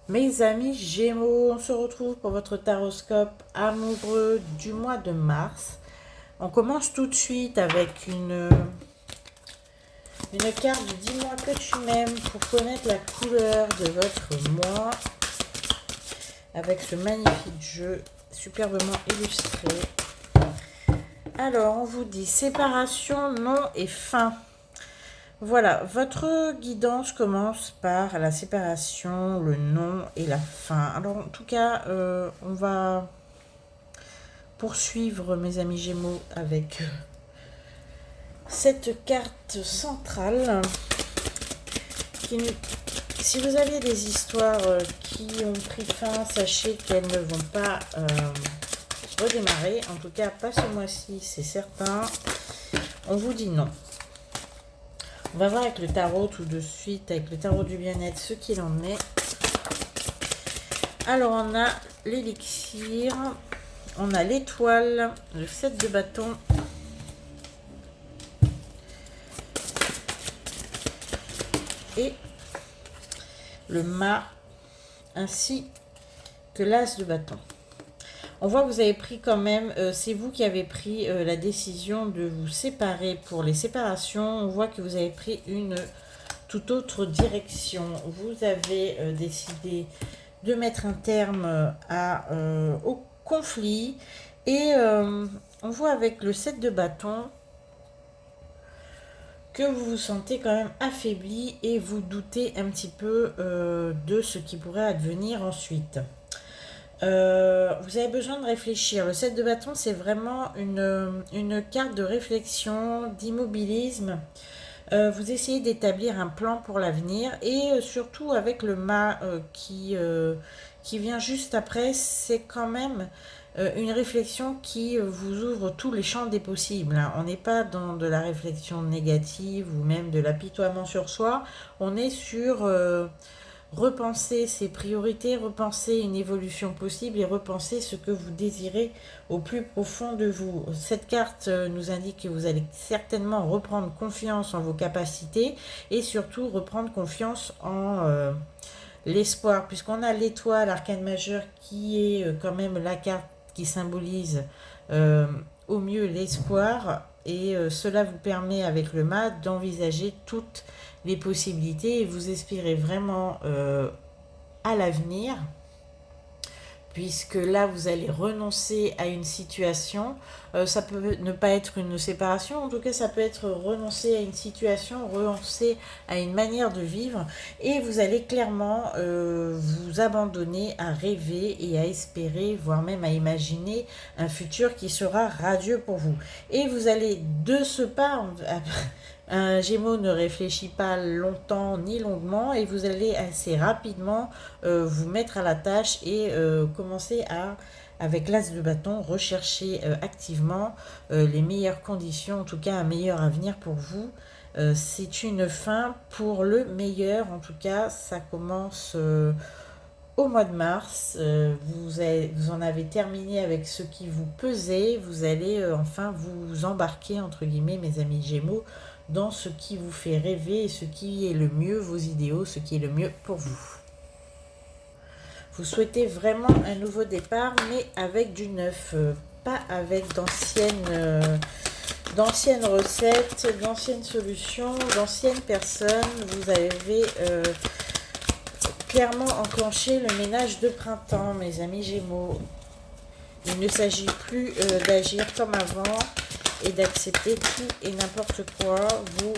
Mes amis Gémeaux, on se retrouve pour votre taroscope amoureux du mois de mars. On commence tout de suite avec une carte de dis-moi que tu m'aimes pour connaître la couleur de votre mois avec ce magnifique jeu superbement illustré. Alors, on vous dit séparation, nom et fin. Voilà, votre guidance commence par la séparation, le nom et la fin. Alors, en tout cas, on va poursuivre, mes amis Gémeaux, avec cette carte centrale. Qui, si vous aviez des histoires qui ont pris fin, sachez qu'elles ne vont pas redémarrer. En tout cas, pas ce mois-ci, c'est certain. On vous dit non. On va voir avec le tarot tout de suite, avec le tarot du bien-être, ce qu'il en est. Alors, on a l'élixir, on a l'étoile, le 7 de bâton, et le mât, ainsi que l'as de bâton. On voit que vous avez pris quand même, c'est vous qui avez pris la décision de vous séparer pour les séparations. On voit que vous avez pris une toute autre direction. Vous avez décidé de mettre un terme au conflit. Et on voit avec le 7 de bâton que vous vous sentez quand même affaibli et vous doutez un petit peu de ce qui pourrait advenir ensuite. Vous avez besoin de réfléchir. Le 7 de bâton, c'est vraiment une carte de réflexion, d'immobilisme. Vous essayez d'établir un plan pour l'avenir et surtout avec le mât qui vient juste après, c'est quand même une réflexion qui vous ouvre tous les champs des possibles. On n'est pas dans de la réflexion négative ou même de l'apitoiement sur soi. On est sur repenser ses priorités, repenser une évolution possible et repenser ce que vous désirez au plus profond de vous. Cette carte nous indique que vous allez certainement reprendre confiance en vos capacités et surtout reprendre confiance en l'espoir, puisqu'on a l'étoile, l'arcane majeur, qui est quand même la carte qui symbolise euh, au mieux l'espoir, et cela vous permet avec le mât d'envisager toutes les possibilités et vous espérez vraiment à l'avenir, puisque là vous allez renoncer à une situation. Ça peut ne pas être une séparation, en tout cas ça peut être renoncer à une situation, renoncer à une manière de vivre, et vous allez clairement vous abandonner à rêver et à espérer, voire même à imaginer un futur qui sera radieux pour vous. Et vous allez de ce pas, un Gémeaux ne réfléchit pas longtemps ni longuement et vous allez assez rapidement vous mettre à la tâche et commencer à, avec l'as de bâton, rechercher activement les meilleures conditions, en tout cas un meilleur avenir pour vous. C'est une fin pour le meilleur, en tout cas ça commence au mois de mars. Vous en avez terminé avec ce qui vous pesait, vous allez enfin vous embarquer, entre guillemets, mes amis Gémeaux, dans ce qui vous fait rêver et ce qui est le mieux, vos idéaux, ce qui est le mieux pour vous. Vous souhaitez vraiment un nouveau départ, mais avec du neuf, pas avec d'anciennes recettes, d'anciennes solutions, d'anciennes personnes. Vous avez clairement enclenché le ménage de printemps, mes amis Gémeaux. Il ne s'agit plus d'agir comme avant et d'accepter tout et n'importe quoi. Vous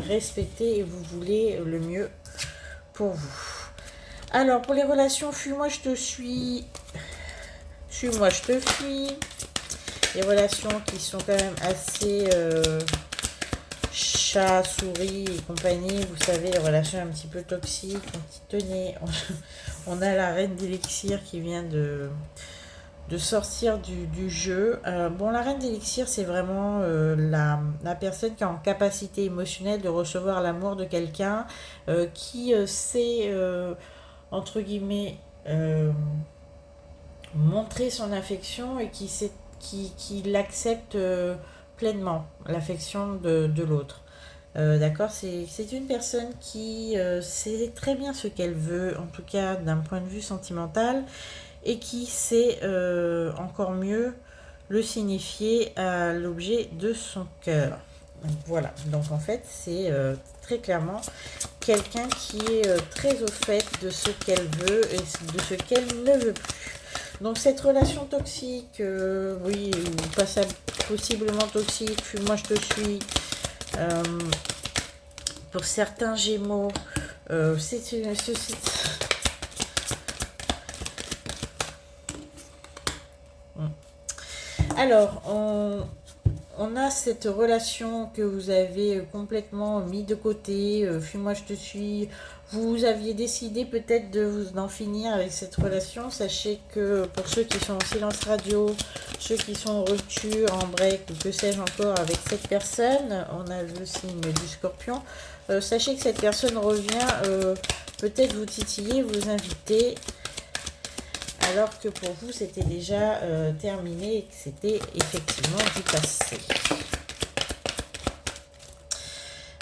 respectez et vous voulez le mieux pour vous. Alors, pour les relations, fuis-moi, je te suis. Suis-moi, je te fuis. Les relations qui sont quand même assez chat, souris et compagnie. Vous savez, les relations un petit peu toxiques. Tenez, on a la reine d'élixir qui vient de sortir du jeu. Bon, la reine d'élixir, c'est vraiment la personne qui a en capacité émotionnelle de recevoir l'amour de quelqu'un, qui sait, entre guillemets, montrer son affection et qui l'accepte pleinement, l'affection de l'autre. D'accord, c'est une personne qui sait très bien ce qu'elle veut, en tout cas d'un point de vue sentimental, et qui sait encore mieux le signifier à l'objet de son cœur. Voilà, donc en fait c'est très clairement quelqu'un qui est très au fait de ce qu'elle veut et de ce qu'elle ne veut plus. Donc cette relation toxique, oui, ou possiblement toxique, moi je te suis, euh, pour certains Gémeaux, alors, on a cette relation que vous avez complètement mis de côté, fuis-moi je te suis. Vous aviez décidé peut-être d'en finir avec cette relation. Sachez que pour ceux qui sont en silence radio, ceux qui sont en rupture, en break ou que sais-je encore avec cette personne, on a le signe du scorpion. Sachez que cette personne revient peut-être vous titiller, vous inviter, alors que pour vous c'était déjà terminé et que c'était effectivement du passé.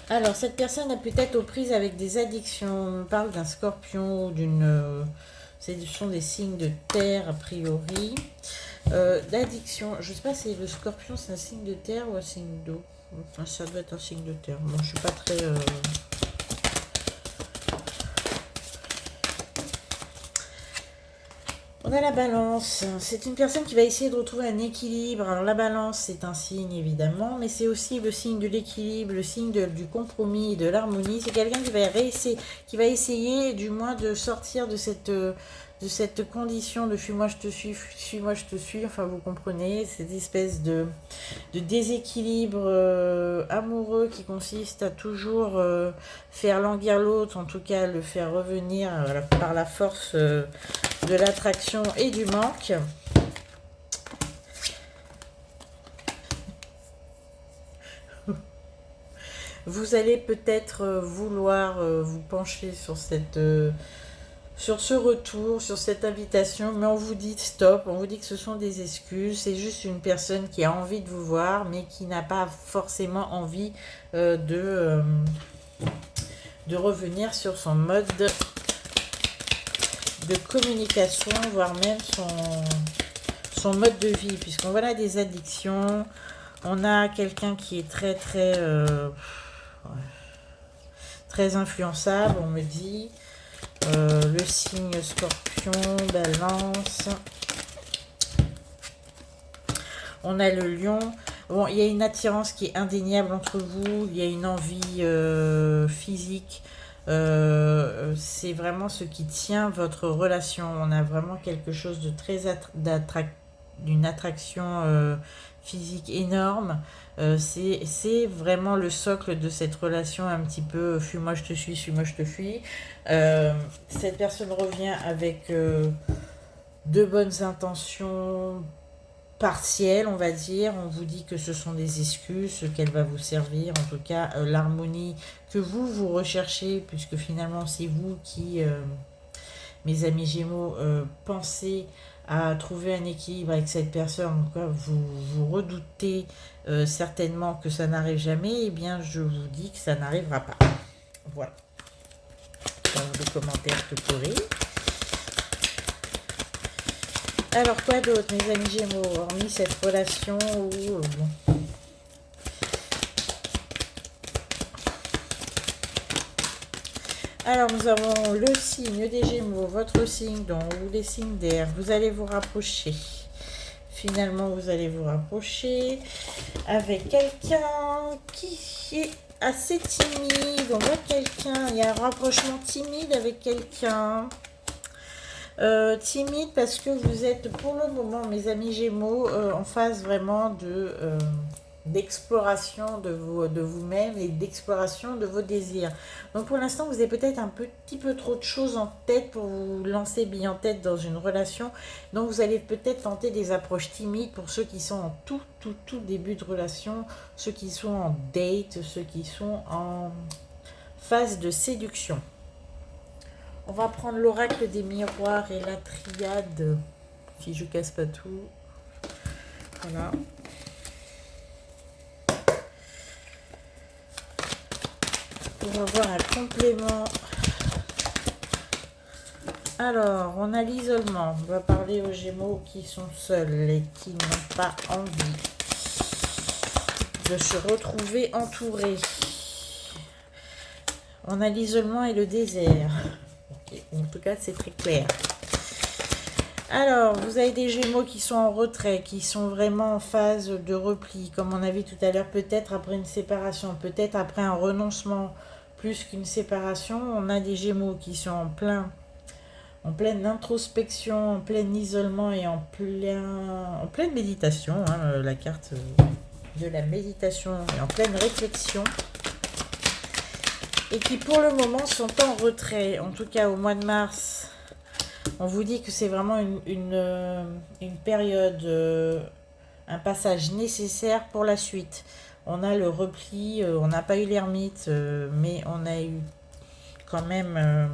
Alors cette personne est peut-être aux prises avec des addictions. On parle d'un scorpion ou d'une... ce sont des signes de terre a priori. D'addiction, je ne sais pas si le scorpion c'est un signe de terre ou un signe d'eau. Enfin, ça doit être un signe de terre. Bon, je suis pas très... On a la balance. C'est une personne qui va essayer de retrouver un équilibre. Alors la balance, c'est un signe évidemment, mais c'est aussi le signe de l'équilibre, le signe du compromis et de l'harmonie. C'est quelqu'un qui va essayer du moins de sortir de cette condition de fuis-moi je te suis, fuis-moi je te suis. Enfin, vous comprenez, cette espèce de déséquilibre amoureux qui consiste à toujours faire languir l'autre, en tout cas le faire revenir par la force de l'attraction et du manque. Vous allez peut-être vouloir vous pencher sur sur ce retour, sur cette invitation, mais on vous dit stop, on vous dit que ce sont des excuses, c'est juste une personne qui a envie de vous voir, mais qui n'a pas forcément envie de revenir sur son mode de communication, voire même son mode de vie, puisqu'on voit là des addictions, on a quelqu'un qui est très influençable, on me dit, le signe scorpion, balance, on a le lion. Bon, il y a une attirance qui est indéniable entre vous, il y a une envie physique. C'est vraiment ce qui tient votre relation. On a vraiment quelque chose de très d'une attraction physique énorme. C'est vraiment le socle de cette relation un petit peu fuis-moi je te suis, suis-moi je te fuis. Cette personne revient avec de bonnes intentions partielle, on va dire. On vous dit que ce sont des excuses, qu'elle va vous servir. En tout cas, l'harmonie que vous recherchez, puisque finalement, c'est vous qui, mes amis Gémeaux, pensez à trouver un équilibre avec cette personne. Donc, vous redoutez certainement que ça n'arrive jamais. Eh bien, je vous dis que ça n'arrivera pas. Voilà. Dans les commentaires que pourrez. Alors, quoi d'autre, mes amis Gémeaux, hormis cette relation où... bon. Alors, nous avons le signe des Gémeaux, votre signe, donc, ou les signes d'air. Vous allez vous rapprocher. Finalement, vous allez vous rapprocher avec quelqu'un qui est assez timide. On voit quelqu'un, il y a un rapprochement timide avec quelqu'un. Timide parce que vous êtes pour le moment, mes amis Gémeaux, en phase vraiment d'exploration de vous-même et d'exploration de vos désirs. Donc pour l'instant, vous avez peut-être un petit peu trop de choses en tête pour vous lancer bille en tête dans une relation. Donc vous allez peut-être tenter des approches timides pour ceux qui sont en tout début de relation, ceux qui sont en date, ceux qui sont en phase de séduction. On va prendre l'oracle des miroirs et la triade, si je casse pas tout. Voilà. pour avoir un complément. Alors, on a l'isolement. On va parler aux Gémeaux qui sont seuls et qui n'ont pas envie de se retrouver entourés. On a l'isolement et le désert. Okay. En tout cas, c'est très clair. Alors, vous avez des Gémeaux qui sont en retrait, qui sont vraiment en phase de repli, comme on a vu tout à l'heure, peut-être après une séparation, peut-être après un renoncement, plus qu'une séparation. On a des Gémeaux qui sont en pleine introspection, en plein isolement et en pleine méditation, hein, la carte de la méditation et en pleine réflexion. Et qui pour le moment sont en retrait, en tout cas au mois de mars. On vous dit que c'est vraiment une période, un passage nécessaire pour la suite. On a le repli, on n'a pas eu l'ermite, mais on a eu quand même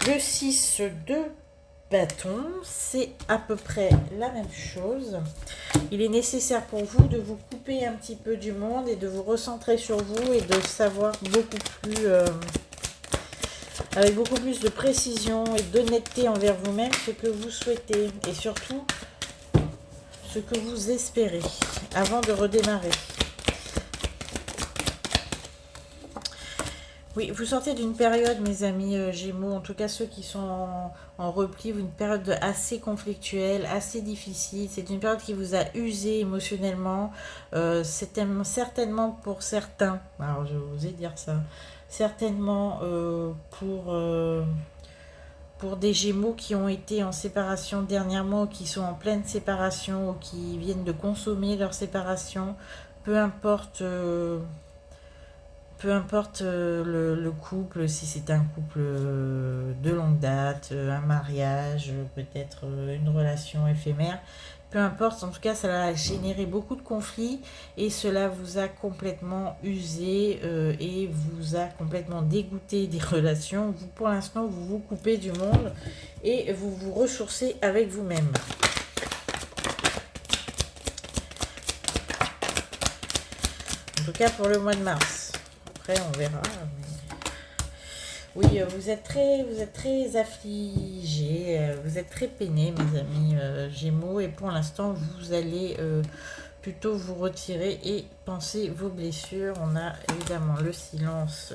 le 6 de bâton. C'est à peu près la même chose. Il est nécessaire pour vous de vous couper un petit peu du monde et de vous recentrer sur vous et de savoir beaucoup plus... avec beaucoup plus de précision et d'honnêteté envers vous-même ce que vous souhaitez et surtout ce que vous espérez avant de redémarrer. Oui, vous sortez d'une période, mes amis Gémeaux, en tout cas ceux qui sont en repli, une période assez conflictuelle, assez difficile. C'est une période qui vous a usé émotionnellement. C'est certainement pour certains, alors je vais oser dire ça, certainement pour des Gémeaux qui ont été en séparation dernièrement, ou qui sont en pleine séparation, ou qui viennent de consommer leur séparation, peu importe... peu importe le couple, si c'est un couple de longue date, un mariage, peut-être une relation éphémère, peu importe, en tout cas ça a généré beaucoup de conflits et cela vous a complètement usé et vous a complètement dégoûté des relations. Vous, pour l'instant, vous vous coupez du monde et vous vous ressourcez avec vous-même. En tout cas pour le mois de mars. Après, on verra. Mais... oui, vous êtes très affligés, vous êtes très peinés, mes amis Gémeaux, et pour l'instant, vous allez plutôt vous retirer et penser vos blessures. On a évidemment le silence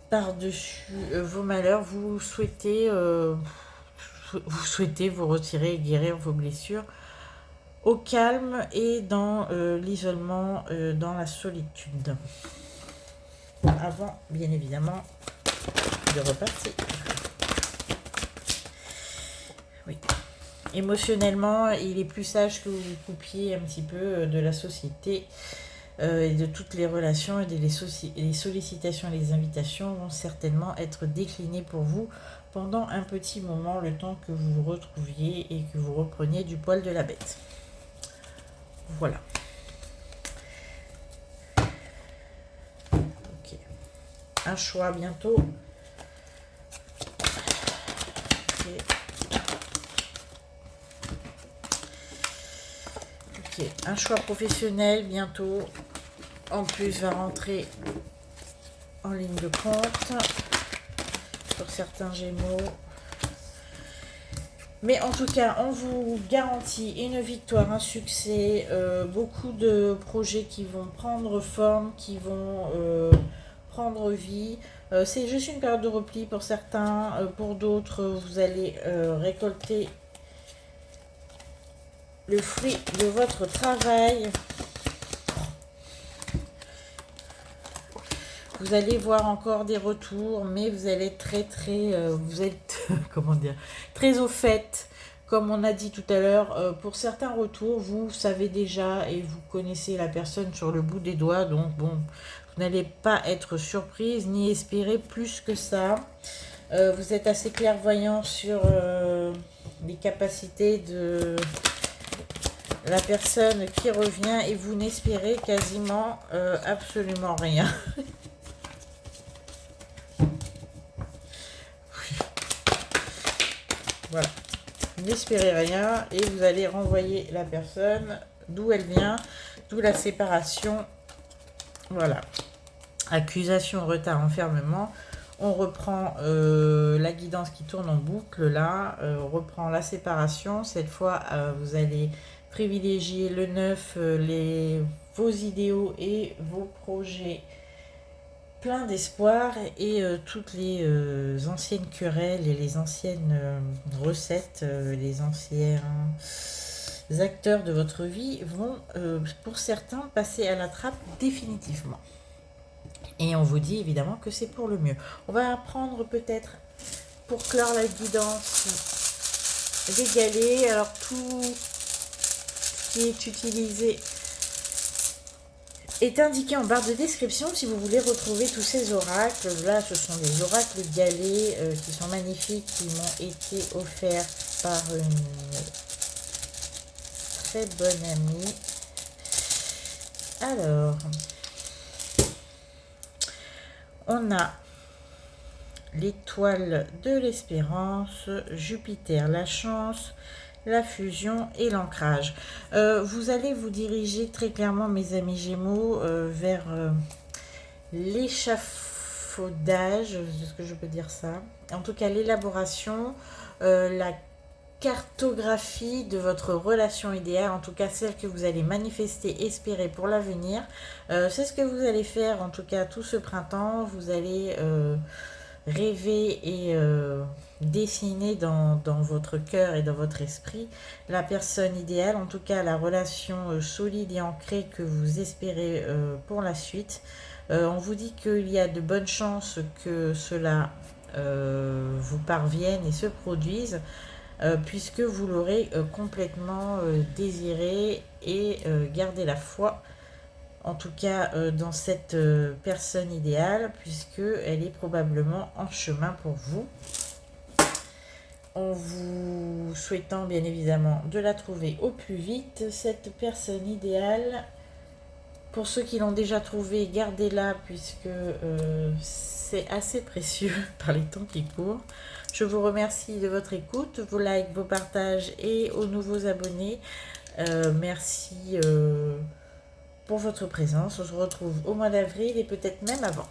par-dessus vos malheurs. Vous souhaitez vous retirer et guérir vos blessures au calme et dans l'isolement, dans la solitude. Avant, bien évidemment, de repartir. Oui. Émotionnellement, il est plus sage que vous vous coupiez un petit peu de la société et de toutes les relations et les sollicitations et les invitations vont certainement être déclinées pour vous pendant un petit moment, le temps que vous vous retrouviez et que vous repreniez du poil de la bête. Voilà. Un choix bientôt. Okay. Ok, un choix professionnel bientôt. En plus, va rentrer en ligne de compte pour certains Gémeaux. Mais en tout cas, on vous garantit une victoire, un succès, beaucoup de projets qui vont prendre forme, qui vont... prendre vie. C'est juste une période de repli pour certains, pour d'autres vous allez récolter le fruit de votre travail. Vous allez voir encore des retours, mais vous allez être vous êtes comment dire, très au fait. Comme on a dit tout à l'heure, pour certains retours, vous savez déjà et vous connaissez la personne sur le bout des doigts, donc bon, vous n'allez pas être surprise ni espérer plus que ça. Vous êtes assez clairvoyant sur les capacités de la personne qui revient et vous n'espérez quasiment absolument rien. Voilà. N'espérez rien et vous allez renvoyer la personne d'où elle vient, d'où la séparation. Voilà. accusation, retard, enfermement. On reprend la guidance qui tourne en boucle là, on reprend la séparation. Cette fois, vous allez privilégier le neuf, vos idéaux et vos projets plein d'espoir et toutes les anciennes querelles et les anciennes recettes, les anciens acteurs de votre vie vont, pour certains, passer à la trappe définitivement. Et on vous dit évidemment que c'est pour le mieux. On va apprendre peut-être, pour clore la guidance, des galets. Alors tout ce qui est utilisé est indiqué en barre de description si vous voulez retrouver tous ces oracles. Là, ce sont des oracles galets qui sont magnifiques, qui m'ont été offerts par une très bonne amie. Alors, on a l'étoile de l'espérance, Jupiter, la chance, la fusion et l'ancrage. Vous allez vous diriger très clairement, mes amis Gémeaux, vers l'échafaudage, est-ce que je peux dire ça? En tout cas, l'élaboration, la cartographie de votre relation idéale, en tout cas celle que vous allez manifester, espérer pour l'avenir. C'est ce que vous allez faire, en tout cas tout ce printemps. Vous allez rêver et dessiner dans votre cœur et dans votre esprit la personne idéale, en tout cas la relation solide et ancrée que vous espérez pour la suite. On vous dit qu'il y a de bonnes chances que cela vous parvienne et se produise, puisque vous l'aurez complètement désiré et gardé la foi, en tout cas dans cette personne idéale, puisqu'elle est probablement en chemin pour vous. En vous souhaitant bien évidemment de la trouver au plus vite, cette personne idéale. Pour ceux qui l'ont déjà trouvée, gardez-la, puisque c'est assez précieux par les temps qui courent. Je vous remercie de votre écoute, vos likes, vos partages et aux nouveaux abonnés. Merci pour votre présence. On se retrouve au mois d'avril et peut-être même avant.